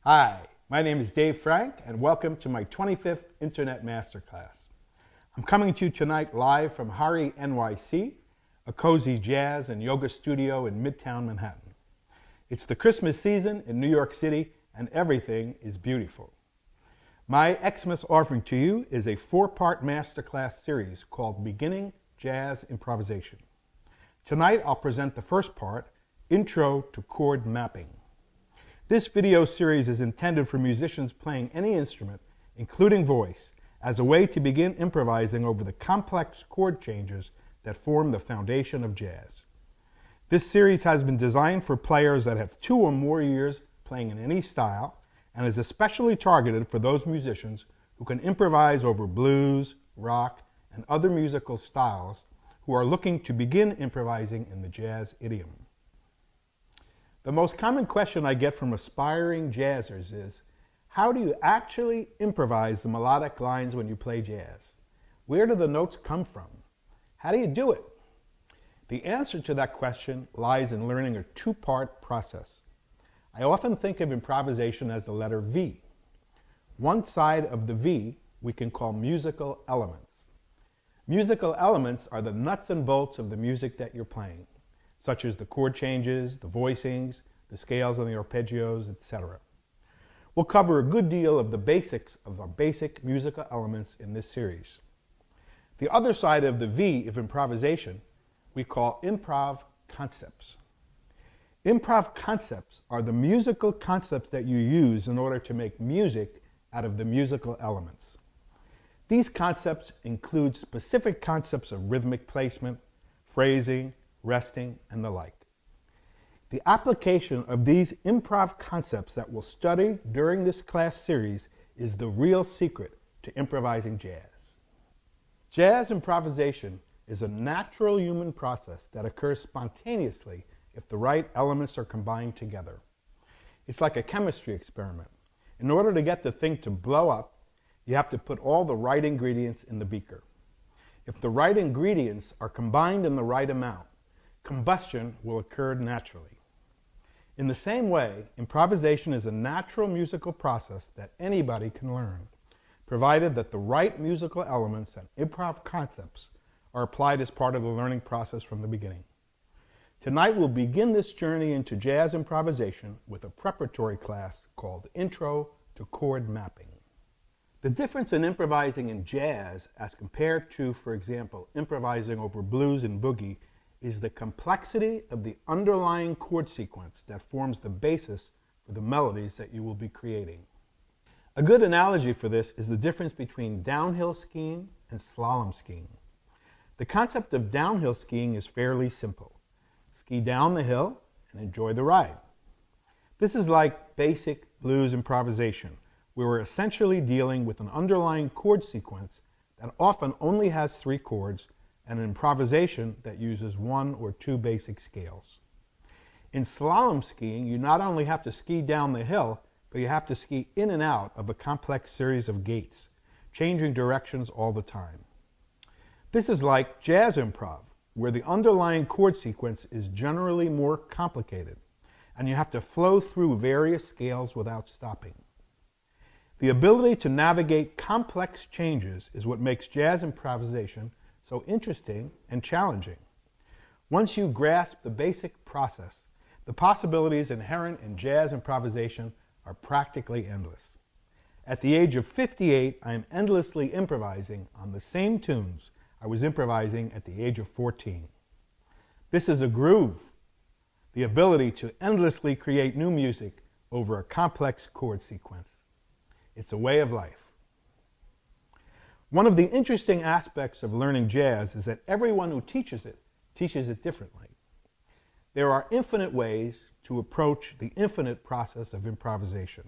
Hi, my name is Dave Frank, and welcome to my 25th Internet Masterclass. I'm coming to you tonight live from Hari, NYC, a cozy jazz and yoga studio in Midtown Manhattan. It's the Christmas season in New York City, and everything is beautiful. My Xmas offering to you is a 4-part masterclass series called Beginning Jazz Improvisation. Tonight I'll present the first part, Intro to Chord Mapping. This video series is intended for musicians playing any instrument, including voice, as a way to begin improvising over the complex chord changes that form the foundation of jazz. This series has been designed for players that have 2 or more years playing in any style, and is especially targeted for those musicians who can improvise over blues, rock, and other musical styles who are looking to begin improvising in the jazz idiom. The most common question I get from aspiring jazzers is, how do you actually improvise the melodic lines when you play jazz? Where do the notes come from? How do you do it? The answer to that question lies in learning a 2-part process. I often think of improvisation as the letter V. One side of the V we can call musical elements. Musical elements are the nuts and bolts of the music that you're playing, such as the chord changes, the voicings, the scales and the arpeggios, etc. We'll cover a good deal of the basics of our basic musical elements in this series. The other side of the V of improvisation we call improv concepts. Improv concepts are the musical concepts that you use in order to make music out of the musical elements. These concepts include specific concepts of rhythmic placement, phrasing, resting, and the like. The application of these improv concepts that we'll study during this class series is the real secret to improvising jazz. Jazz improvisation is a natural human process that occurs spontaneously if the right elements are combined together. It's like a chemistry experiment. In order to get the thing to blow up, you have to put all the right ingredients in the beaker. If the right ingredients are combined in the right amount, combustion will occur naturally. In the same way, improvisation is a natural musical process that anybody can learn, provided that the right musical elements and improv concepts are applied as part of the learning process from the beginning. Tonight we'll begin this journey into jazz improvisation with a preparatory class called Intro to Chord Mapping. The difference in improvising in jazz as compared to, for example, improvising over blues and boogie is the complexity of the underlying chord sequence that forms the basis for the melodies that you will be creating. A good analogy for this is the difference between downhill skiing and slalom skiing. The concept of downhill skiing is fairly simple. Ski down the hill and enjoy the ride. This is like basic blues improvisation, where we're essentially dealing with an underlying chord sequence that often only has 3 chords and an improvisation that uses 1 or 2 basic scales. In slalom skiing, you not only have to ski down the hill, but you have to ski in and out of a complex series of gates, changing directions all the time. This is like jazz improv, where the underlying chord sequence is generally more complicated, and you have to flow through various scales without stopping. The ability to navigate complex changes is what makes jazz improvisation so interesting and challenging. Once you grasp the basic process, the possibilities inherent in jazz improvisation are practically endless. At the age of 58, I am endlessly improvising on the same tunes I was improvising at the age of 14. This is a groove, the ability to endlessly create new music over a complex chord sequence. It's a way of life. One of the interesting aspects of learning jazz is that everyone who teaches it differently. There are infinite ways to approach the infinite process of improvisation.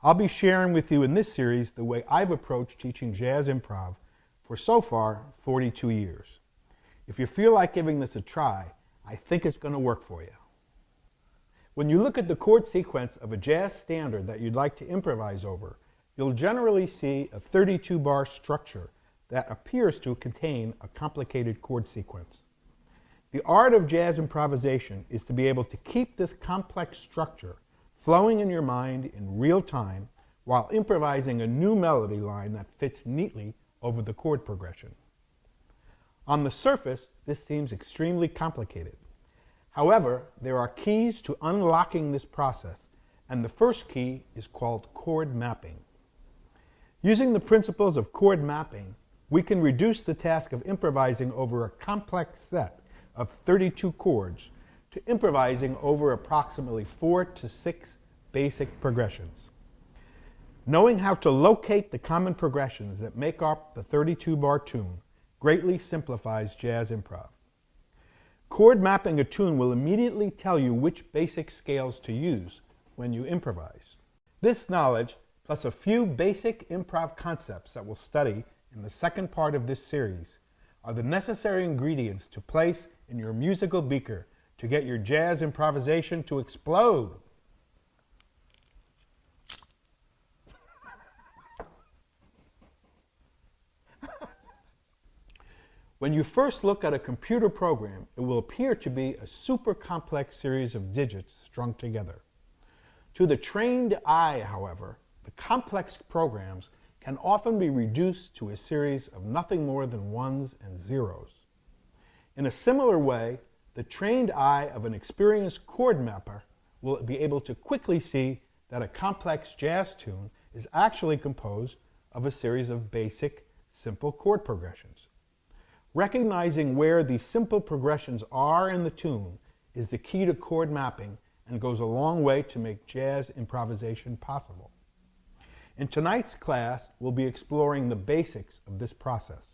I'll be sharing with you in this series the way I've approached teaching jazz improv for so far 42 years. If you feel like giving this a try, I think it's going to work for you. When you look at the chord sequence of a jazz standard that you'd like to improvise over, you'll generally see a 32-bar structure that appears to contain a complicated chord sequence. The art of jazz improvisation is to be able to keep this complex structure flowing in your mind in real time while improvising a new melody line that fits neatly over the chord progression. On the surface, this seems extremely complicated. However, there are keys to unlocking this process, and the first key is called chord mapping. Using the principles of chord mapping, we can reduce the task of improvising over a complex set of 32 chords to improvising over approximately 4 to 6 basic progressions. Knowing how to locate the common progressions that make up the 32-bar tune greatly simplifies jazz improv. Chord mapping a tune will immediately tell you which basic scales to use when you improvise. This knowledge, plus a few basic improv concepts that we'll study in the second part of this series, are the necessary ingredients to place in your musical beaker to get your jazz improvisation to explode. When you first look at a computer program, it will appear to be a super complex series of digits strung together. To the trained eye, however, the complex programs can often be reduced to a series of nothing more than ones and zeros. In a similar way, the trained eye of an experienced chord mapper will be able to quickly see that a complex jazz tune is actually composed of a series of basic, simple chord progressions. Recognizing where these simple progressions are in the tune is the key to chord mapping and goes a long way to make jazz improvisation possible. In tonight's class, we'll be exploring the basics of this process.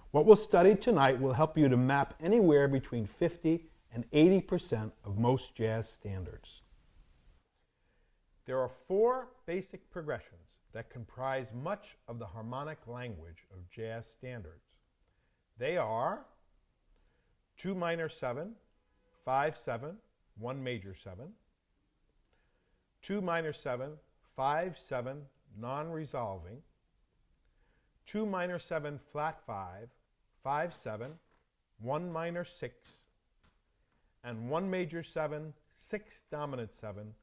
What we'll study tonight will help you to map anywhere between 50 and 80% of most jazz standards. There are 4 basic progressions that comprise much of the harmonic language of jazz standards. They are 2 minor 7, 5 7, 1 major 7, 2 minor 7, 5 7, non-resolving, 2 minor 7 flat 5, 5 7, 1 minor 6, and 1 major 7, 6 dominant 7,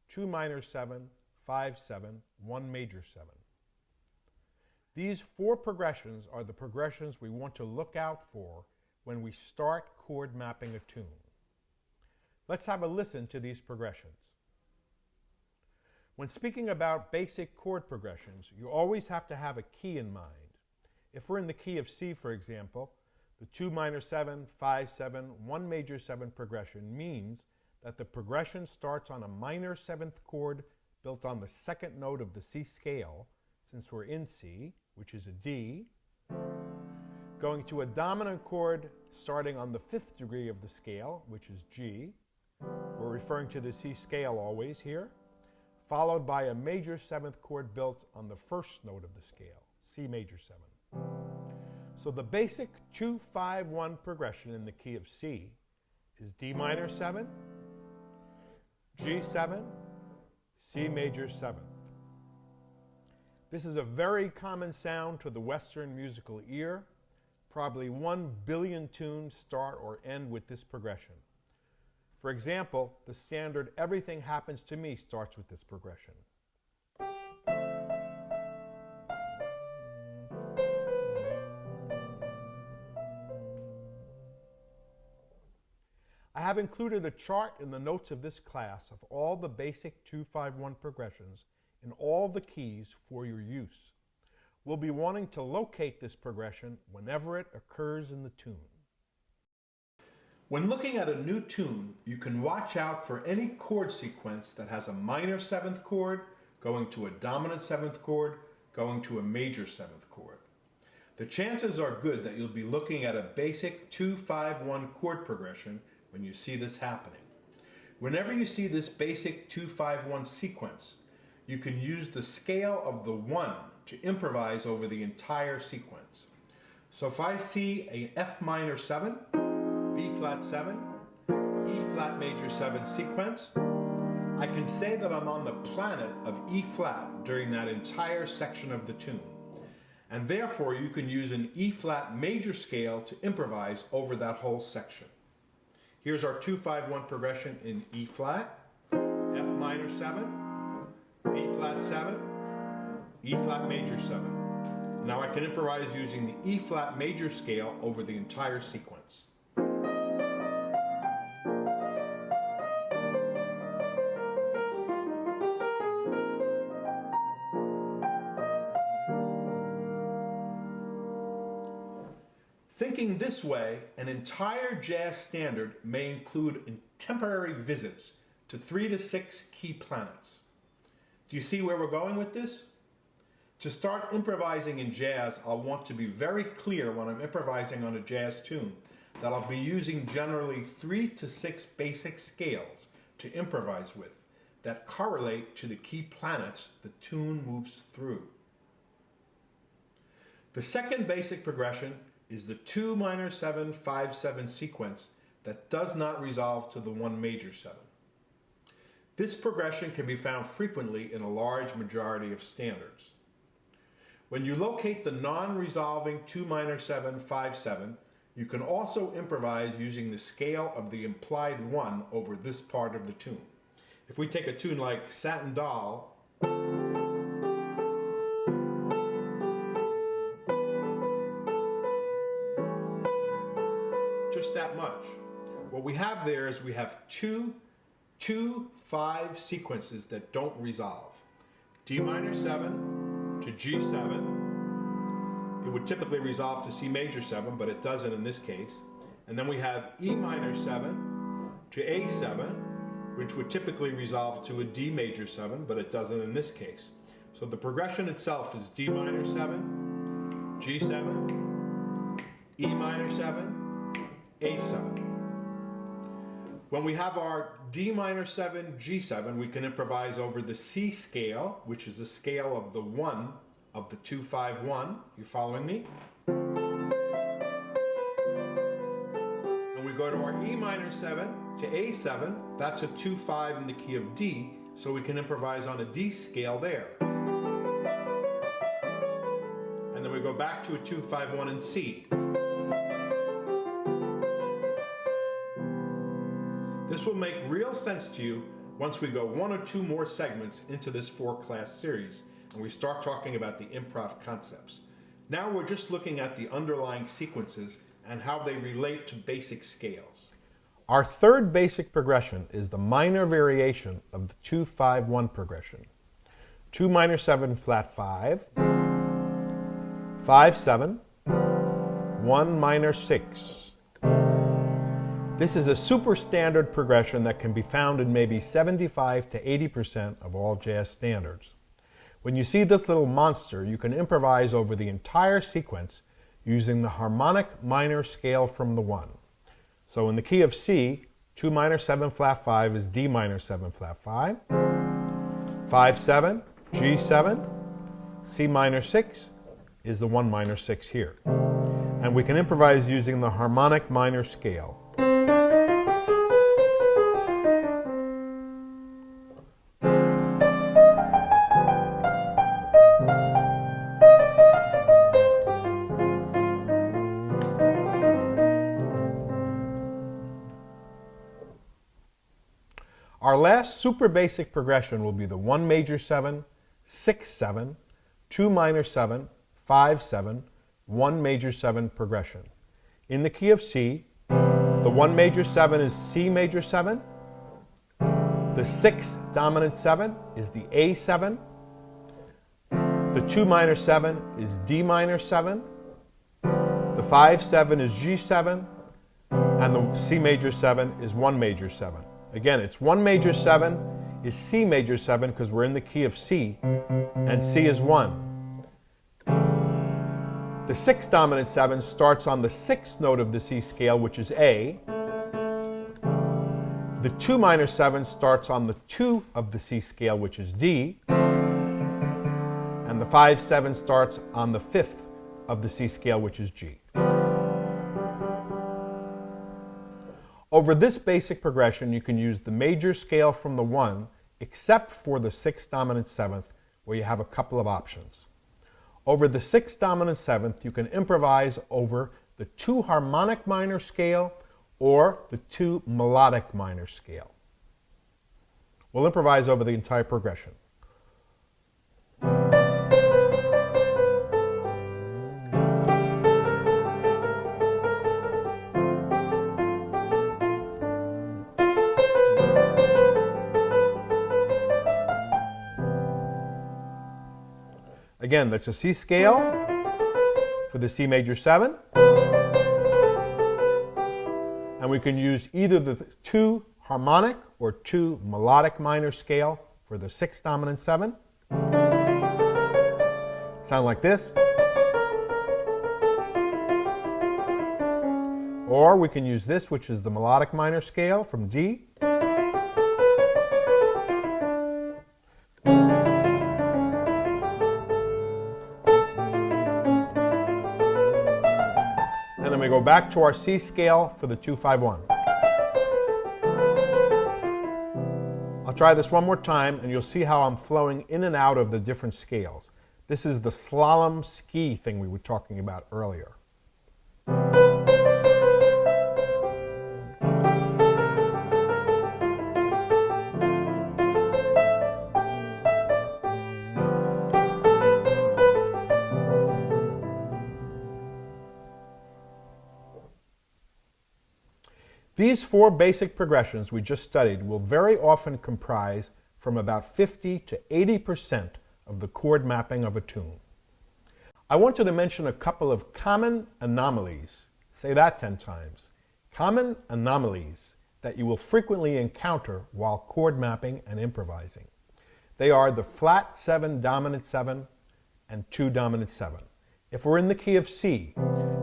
2 minor 7, 5 7, 1 major 7. These 4 progressions are the progressions we want to look out for when we start chord mapping a tune. Let's have a listen to these progressions. When speaking about basic chord progressions, you always have to have a key in mind. If we're in the key of C, for example, the 2 minor 7, 5 7, 1 major 7 progression means that the progression starts on a minor 7th chord built on the 2nd note of the C scale, since we're in C, which is a D, going to a dominant chord starting on the 5th degree of the scale, which is G. We're referring to the C scale always here, followed by a major 7th chord built on the 1st note of the scale, C major 7. So the basic 2-5-1 progression in the key of C is D minor 7, G7, C major 7th. This is a very common sound to the Western musical ear. Probably 1 billion tunes start or end with this progression. For example, the standard Everything Happens to Me starts with this progression. I have included a chart in the notes of this class of all the basic 2-5-1 progressions in all the keys for your use. We'll be wanting to locate this progression whenever it occurs in the tune. When looking at a new tune, you can watch out for any chord sequence that has a minor 7th chord going to a dominant 7th chord going to a major 7th chord. The chances are good that you'll be looking at a basic 2-5-1 chord progression when you see this happening. Whenever you see this basic 2-5-1 sequence, you can use the scale of the 1 to improvise over the entire sequence. So if I see a F minor 7, B flat 7, E flat major 7 sequence, I can say that I'm on the planet of E flat during that entire section of the tune. And therefore you can use an E flat major scale to improvise over that whole section. Here's our 2-5-1 progression in E flat, F minor 7, B flat 7, E flat major 7. Now I can improvise using the E flat major scale over the entire sequence. Thinking this way, an entire jazz standard may include temporary visits to 3 to 6 key planets. Do you see where we're going with this? To start improvising in jazz, I'll want to be very clear when I'm improvising on a jazz tune that I'll be using generally 3 to 6 basic scales to improvise with that correlate to the key planets the tune moves through. The second basic progression is the 2 minor 7, 5, 7 sequence that does not resolve to the 1 major 7. This progression can be found frequently in a large majority of standards. When you locate the non-resolving 2 minor 7, 5, 7, you can also improvise using the scale of the implied 1 over this part of the tune. If we take a tune like Satin Doll, just that much. What we have there is we have two 5 sequences that don't resolve. D minor 7 to G7. It would typically resolve to C major 7, but it doesn't in this case. And then we have E minor 7 to A7, which would typically resolve to a D major 7, but it doesn't in this case. So the progression itself is D minor 7, G7, E minor 7, A7. When we have our D minor 7, G7, we can improvise over the C scale, which is a scale of the 1 of the 2, 5, 1. You following me? And we go to our E minor 7 to A7. That's a 2, 5 in the key of D, so we can improvise on a D scale there. And then we go back to a 2, 5, 1 in C. This will make real sense to you once we go 1 or 2 more segments into this 4-class series and we start talking about the improv concepts. Now we're just looking at the underlying sequences and how they relate to basic scales. Our third basic progression is the minor variation of the 2, 5, 1 progression. 2 minor 7 flat 5, 5, 7, 1 minor 6. This is a super standard progression that can be found in maybe 75 to 80% of all jazz standards. When you see this little monster, you can improvise over the entire sequence using the harmonic minor scale from the 1. So in the key of C, 2 minor 7 flat 5 is D minor 7 flat 5, 5, 7, G7, C minor 6 is the 1 minor 6 here. And we can improvise using the harmonic minor scale. Our last super basic progression will be the 1 major 7, 6, 7, 2 minor 7, 5, 7, 1 major 7 progression. In the key of C, the 1 major 7 is C major 7, the 6 dominant 7 is the A7, the 2 minor 7 is D minor 7, the 5, 7 is G7, and the C major 7 is 1 major 7. Again, it's 1 major 7 is C major 7 because we're in the key of C, and C is 1. The 6 dominant 7 starts on the 6th note of the C scale, which is A. The 2 minor 7 starts on the 2 of the C scale, which is D. And the 5, 7 starts on the 5th of the C scale, which is G. Over this basic progression, you can use the major scale from the 1, except for the 6th dominant 7th, where you have a couple of options. Over the 6th dominant 7th, you can improvise over the 2 harmonic minor scale or the 2 melodic minor scale. We'll improvise over the entire progression. Again, that's a C scale for the C major 7. And we can use either the 2 harmonic or 2 melodic minor scale for the 6 dominant 7. Sound like this. Or we can use this, which is the melodic minor scale from D. And then we go back to our C scale for the 2-5-1. I'll try this one more time and you'll see how I'm flowing in and out of the different scales. This is the slalom ski thing we were talking about earlier. These 4 basic progressions we just studied will very often comprise from about 50 to 80% of the chord mapping of a tune. I wanted to mention a couple of common anomalies. Say that 10 times. Common anomalies that you will frequently encounter while chord mapping and improvising. They are the flat 7 dominant 7 and 2 dominant 7. If we're in the key of C,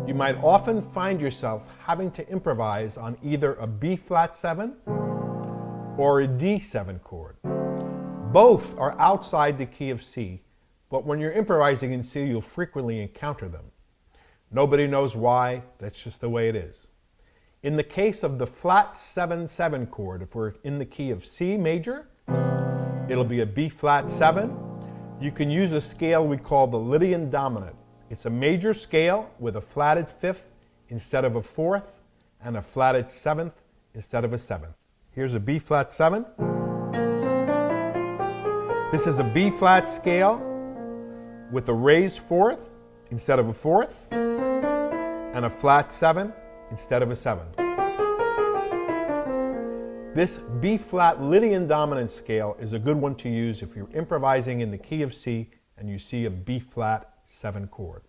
you might often find yourself having to improvise on either a B flat 7 or a D7 chord. Both are outside the key of C, but when you're improvising in C, you'll frequently encounter them. Nobody knows why, that's just the way it is. In the case of the flat 7-7 chord, if we're in the key of C major, it'll be a B flat 7. You can use a scale we call the Lydian dominant. It's a major scale with a flatted 5th instead of a 4th and a flatted 7th instead of a 7th. Here's a B flat 7. This is a B flat scale with a raised 4th instead of a 4th and a flat 7 instead of a 7. This B flat Lydian dominant scale is a good one to use if you're improvising in the key of C and you see a B flat 7 chord.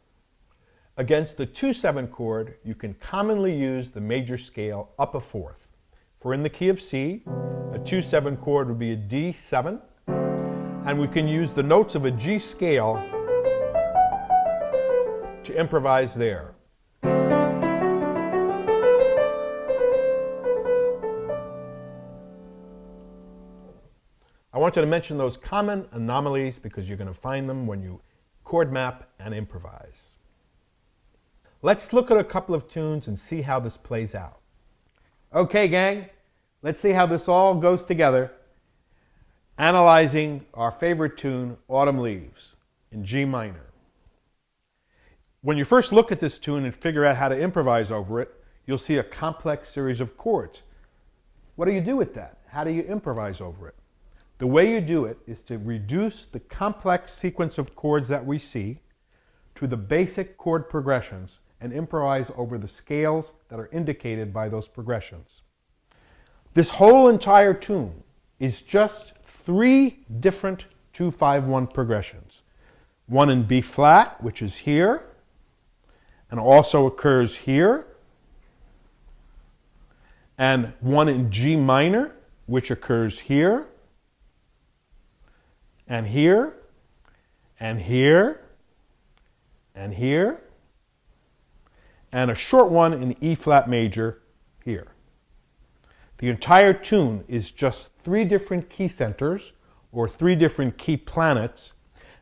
Against the 2-7 chord, you can commonly use the major scale up a 4th. If we're in the key of C, a 2-7 chord would be a D7, and we can use the notes of a G scale to improvise there. I wanted to mention those common anomalies because you're going to find them when you chord map and improvise. Let's look at a couple of tunes and see how this plays out. Okay, gang, let's see how this all goes together. Analyzing our favorite tune, Autumn Leaves, in G minor. When you first look at this tune and figure out how to improvise over it, you'll see a complex series of chords. What do you do with that? How do you improvise over it? The way you do it is to reduce the complex sequence of chords that we see to the basic chord progressions and improvise over the scales that are indicated by those progressions. This whole entire tune is just 3 different 2-5-1 progressions. One in B flat, which is here, and also occurs here, and one in G minor, which occurs here, and here, and here, and here, and a short one in E flat major here. The entire tune is just 3 different key centers or 3 different key planets,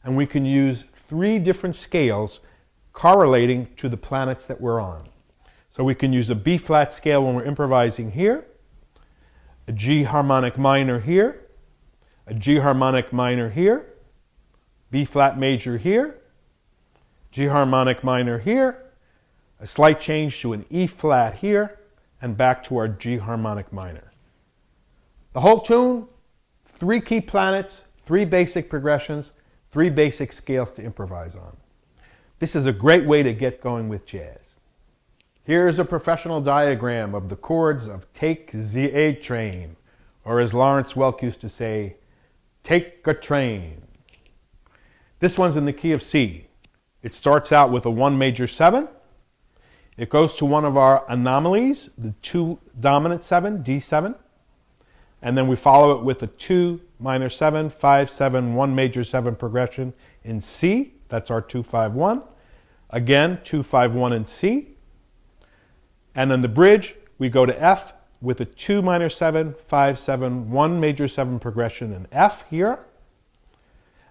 and we can use 3 different scales correlating to the planets that we're on. So we can use a B flat scale when we're improvising here, a G harmonic minor here, a G harmonic minor here, B flat major here, G harmonic minor here, a slight change to an E flat here, and back to our G harmonic minor. The whole tune, 3 key planets, 3 basic progressions, 3 basic scales to improvise on. This is a great way to get going with jazz. Here's a professional diagram of the chords of Take the A Train, or as Lawrence Welk used to say, take a train. This one's in the key of C. It starts out with a 1 major 7. It goes to one of our anomalies, the 2 dominant 7, D7. And then we follow it with a 2 minor 7, 5, 7, 1 major 7 progression in C. That's our 2, 5, 1. Again, 2, 5, 1 in C. And then the bridge, we go to F with a 2 minor 7, 5, 7, 1 major 7 progression in F here.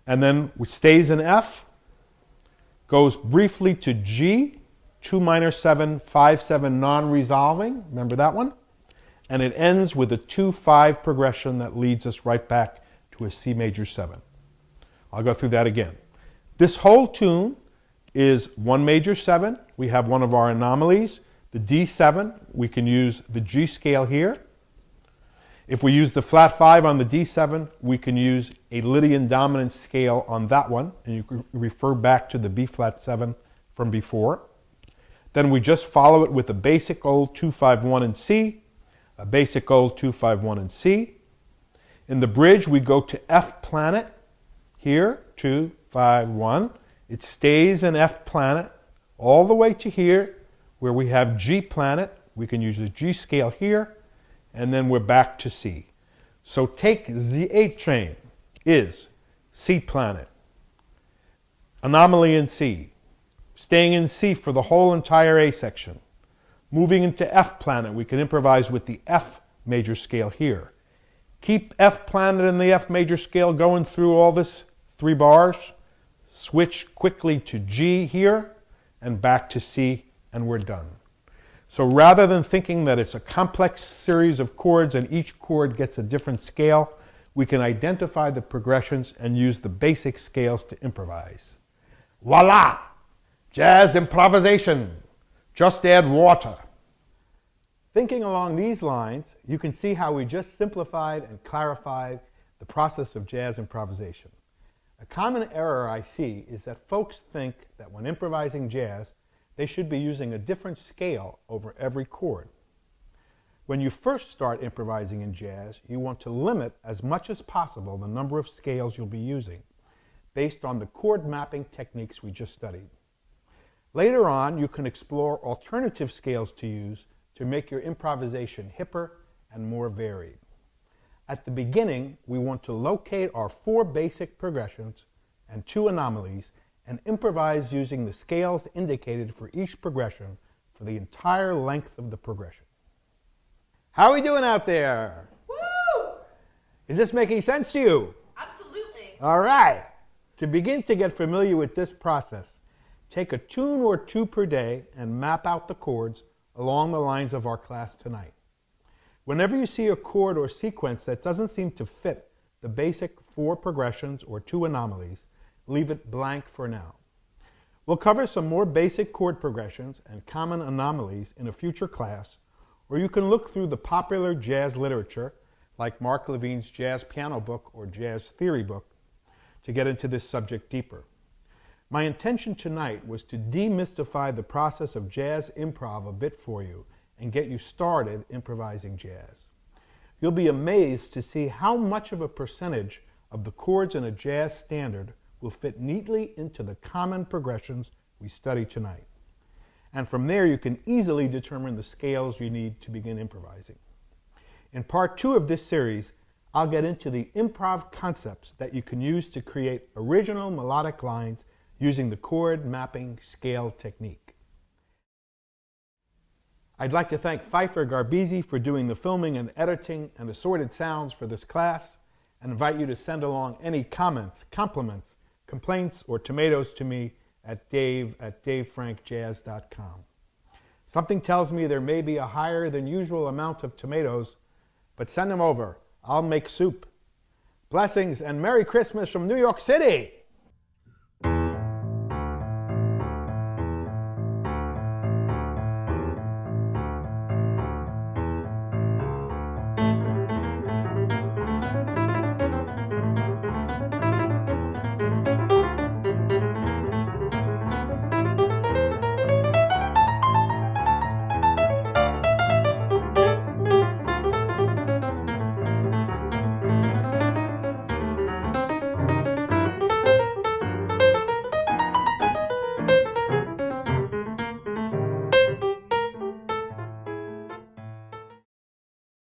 And then it stays in F, goes briefly to G, 2 minor 7, 5, 7 non-resolving. Remember that one? And it ends with a 2, 5 progression that leads us right back to a C major 7. I'll go through that again. This whole tune is 1 major 7. We have one of our anomalies, the D7. We can use the G scale here. If we use the flat 5 on the D7, we can use a Lydian dominant scale on that one, and you can refer back to the B flat 7 from before. Then we just follow it with a basic old 2, 5, 1 in C, a basic old 2, 5, 1 in C. In the bridge, we go to F planet here, 2, 5, 1. It stays in F planet all the way to here, where we have G planet. We can use the G scale here, and then we're back to C. So Take the A Train is C planet, anomaly in C, staying in C for the whole entire A section. Moving into F planet, we can improvise with the F major scale here. Keep F planet and the F major scale going through all this 3 bars. Switch quickly to G here and back to C, and we're done. So rather than thinking that it's a complex series of chords and each chord gets a different scale, we can identify the progressions and use the basic scales to improvise. Voila! Jazz improvisation. Just add water. Thinking along these lines, you can see how we just simplified and clarified the process of jazz improvisation. A common error I see is that folks think that when improvising jazz, they should be using a different scale over every chord. When you first start improvising in jazz, you want to limit as much as possible the number of scales you'll be using, based on the chord mapping techniques we just studied. Later on, you can explore alternative scales to use to make your improvisation hipper and more varied. At the beginning, we want to locate our 4 basic progressions and 2 anomalies and improvise using the scales indicated for each progression for the entire length of the progression. How are we doing out there? Woo! Is this making sense to you? Absolutely. All right. To begin to get familiar with this process, take a tune or 2 per day and map out the chords along the lines of our class tonight. Whenever you see a chord or sequence that doesn't seem to fit the basic 4 progressions or 2 anomalies, leave it blank for now. We'll cover some more basic chord progressions and common anomalies in a future class, or you can look through the popular jazz literature, like Mark Levine's Jazz Piano Book or Jazz Theory Book, to get into this subject deeper. My intention tonight was to demystify the process of jazz improv a bit for you and get you started improvising jazz. You'll be amazed to see how much of a percentage of the chords in a jazz standard will fit neatly into the common progressions we study tonight. And from there you can easily determine the scales you need to begin improvising. In part 2 of this series, I'll get into the improv concepts that you can use to create original melodic lines using the chord mapping scale technique. I'd like to thank Pfeiffer Garbisi for doing the filming and editing and assorted sounds for this class, and invite you to send along any comments, compliments, complaints, or tomatoes to me at dave@davefrankjazz.com. Something tells me there may be a higher than usual amount of tomatoes, but send them over. I'll make soup. Blessings and Merry Christmas from New York City!